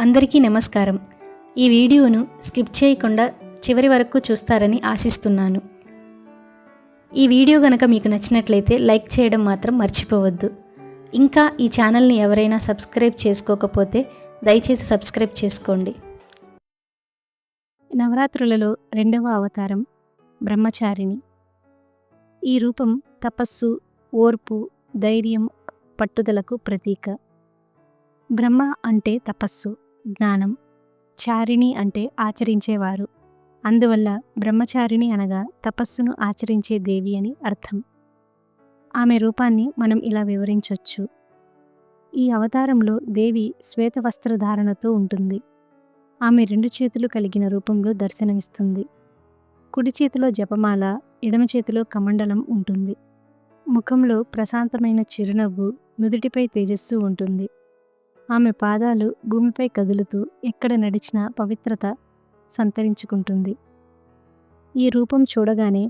అందరికీ నమస్కారం. ఈ వీడియోను స్కిప్ చేయకుండా చివరి వరకు చూస్తారని ఆశిస్తున్నాను. ఈ వీడియో గనక మీకు నచ్చినట్లయితే లైక్ చేయడం మాత్రం మర్చిపోవద్దు. ఇంకా ఈ ఛానల్ని ఎవరైనా సబ్స్క్రైబ్ చేసుకోకపోతే దయచేసి సబ్స్క్రైబ్ చేసుకోండి. నవరాత్రులలో రెండవ అవతారం బ్రహ్మచారిణి. ఈ రూపం తపస్సు, ఓర్పు, ధైర్యం, పట్టుదలకు ప్రతీక. బ్రహ్మ అంటే తపస్సు, జ్ఞానం. చారిణి అంటే ఆచరించేవారు. అందువల్ల బ్రహ్మచారిణి అనగా తపస్సును ఆచరించే దేవి అని అర్థం. ఆమె రూపాన్ని మనం ఇలా వివరించవచ్చు. ఈ అవతారంలో దేవి శ్వేత వస్త్రధారణతో ఉంటుంది. ఆమె 2 చేతులు కలిగిన రూపంలో దర్శనమిస్తుంది. కుడి చేతిలో జపమాల, ఎడమ చేతిలో కమండలం ఉంటుంది. ముఖంలో ప్రశాంతమైన చిరునవ్వు, నుదుటిపై తేజస్సు ఉంటుంది. ఆమె పాదాలు భూమిపై కదులుతూ ఎక్కడ నడిచినా పవిత్రత సంతరించుకుంటుంది. ఈ రూపం చూడగానే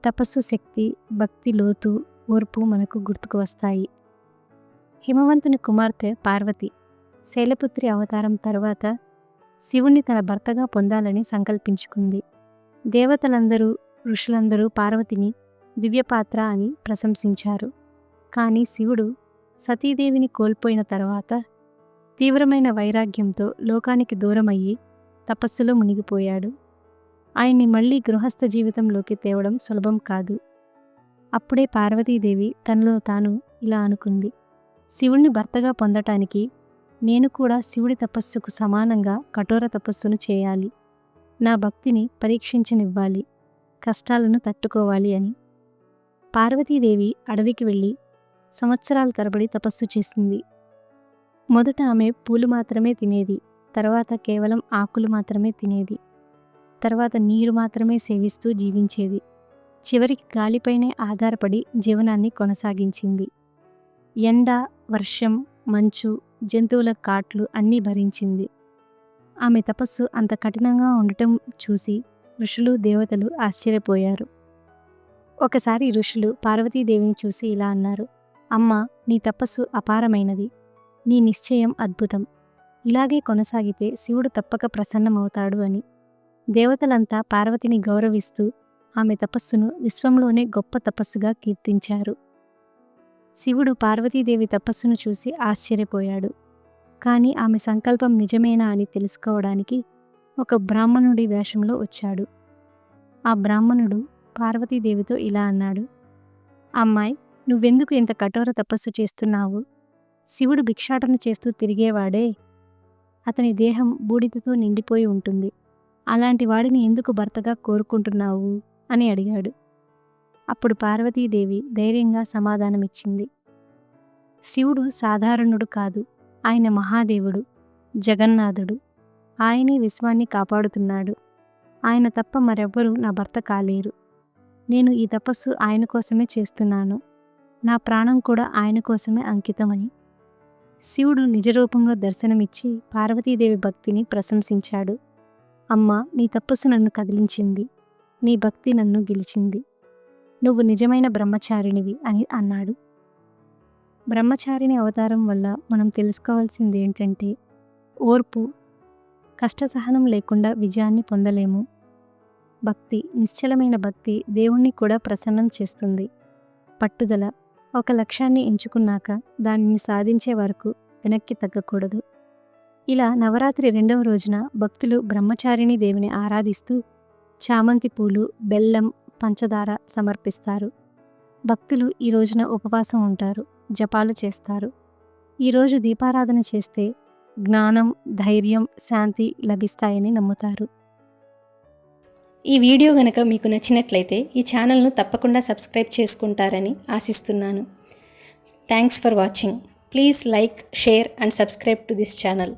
తపస్సు శక్తి, భక్తి లోతు, ఓర్పు మనకు గుర్తుకు వస్తాయి. హిమవంతుని కుమార్తె పార్వతి శైలపుత్రి అవతారం తర్వాత శివుణ్ణి తన భర్తగా పొందాలని సంకల్పించుకుంది. దేవతలందరూ, ఋషులందరూ పార్వతిని దివ్యపాత్ర అని ప్రశంసించారు. కానీ శివుడు సతీదేవిని కోల్పోయిన తర్వాత తీవ్రమైన వైరాగ్యంతో లోకానికి దూరమయ్యి తపస్సులో మునిగిపోయాడు. ఆయన్ని మళ్ళీ గృహస్థ జీవితంలోకి తేవడం సులభం కాదు. అప్పుడే పార్వతీదేవి తనలో తాను ఇలా అనుకుంది: శివుణ్ణి భర్తగా పొందటానికి నేను కూడా శివుడి తపస్సుకు సమానంగా కఠోర తపస్సును చేయాలి. నా భక్తిని పరీక్షించనివ్వాలి, కష్టాలను తట్టుకోవాలి అని. పార్వతీదేవి అడవికి వెళ్ళి సంవత్సరాల తరబడి తపస్సు చేసింది. మొదట ఆమె పూలు మాత్రమే తినేది, తర్వాత కేవలం ఆకులు మాత్రమే తినేది, తర్వాత నీరు మాత్రమే సేవిస్తూ జీవించేది. చివరికి గాలిపైనే ఆధారపడి జీవనాన్ని కొనసాగించింది. ఎండ, వర్షం, మంచు, జంతువుల కాట్లు అన్నీ భరించింది. ఆమె తపస్సు అంత కఠినంగా ఉండటం చూసి ఋషులు, దేవతలు ఆశ్చర్యపోయారు. ఒకసారి ఋషులు పార్వతీదేవిని చూసి ఇలా అన్నారు: అమ్మా, నీ తపస్సు అపారమైనది, నీ నిశ్చయం అద్భుతం. ఇలాగే కొనసాగితే శివుడు తప్పక ప్రసన్నమవుతాడు అని. దేవతలంతా పార్వతిని గౌరవిస్తూ ఆమె తపస్సును విశ్వంలోనే గొప్ప తపస్సుగా కీర్తించారు. శివుడు పార్వతీదేవి తపస్సును చూసి ఆశ్చర్యపోయాడు. కానీ ఆమె సంకల్పం నిజమేనా అని తెలుసుకోవడానికి ఒక బ్రాహ్మణుడి వేషంలో వచ్చాడు. ఆ బ్రాహ్మణుడు పార్వతీదేవితో ఇలా అన్నాడు: అమ్మాయి, నువ్వెందుకు ఇంత కఠోర తపస్సు చేస్తున్నావు? శివుడు భిక్షాటన చేస్తూ తిరిగేవాడే. అతని దేహం బూడిదతో నిండిపోయి ఉంటుంది. అలాంటి వాడిని ఎందుకు భర్తగా కోరుకుంటున్నావు అని అడిగాడు. అప్పుడు పార్వతీదేవి ధైర్యంగా సమాధానమిచ్చింది: శివుడు సాధారణుడు కాదు, ఆయన మహాదేవుడు, జగన్నాథుడు. ఆయనే విశ్వాన్ని కాపాడుతున్నాడు. ఆయన తప్ప మరెవ్వరూ నా భర్త కాలేరు. నేను ఈ తపస్సు ఆయన కోసమే చేస్తున్నాను. నా ప్రాణం కూడా ఆయన కోసమే అంకితమని. శివుడు నిజరూపంలో దర్శనమిచ్చి పార్వతీదేవి భక్తిని ప్రశంసించాడు. అమ్మా, నీ తపస్సు నన్ను కదిలించింది, నీ భక్తి నన్ను గెలిచింది. నువ్వు నిజమైన బ్రహ్మచారిణివి అని అన్నాడు. బ్రహ్మచారిణి అవతారం వల్ల మనం తెలుసుకోవాల్సింది ఏంటంటే ఓర్పు. కష్టసహనం లేకుండా విజయాన్ని పొందలేము. భక్తి, నిశ్చలమైన భక్తి దేవుణ్ణి కూడా ప్రసన్నం చేస్తుంది. పట్టుదల, ఒక లక్ష్యాన్ని ఎంచుకున్నాక దానిని సాధించే వరకు వెనక్కి తగ్గకూడదు. ఇలా నవరాత్రి 2వ రోజున భక్తులు బ్రహ్మచారిణి దేవిని ఆరాధిస్తూ చామంతి పూలు, బెల్లం, పంచదార సమర్పిస్తారు. భక్తులు ఈ రోజున ఉపవాసం ఉంటారు, జపాలు చేస్తారు. ఈరోజు దీపారాధన చేస్తే జ్ఞానం, ధైర్యం, శాంతి లభిస్తాయని నమ్ముతారు. ఈ వీడియో గనక మీకు నచ్చినట్లయితే ఈ ఛానల్ను తప్పకుండా సబ్స్క్రైబ్ చేసుకుంటారని ఆశిస్తున్నాను. Thanks for watching. Please like, share and subscribe to this channel.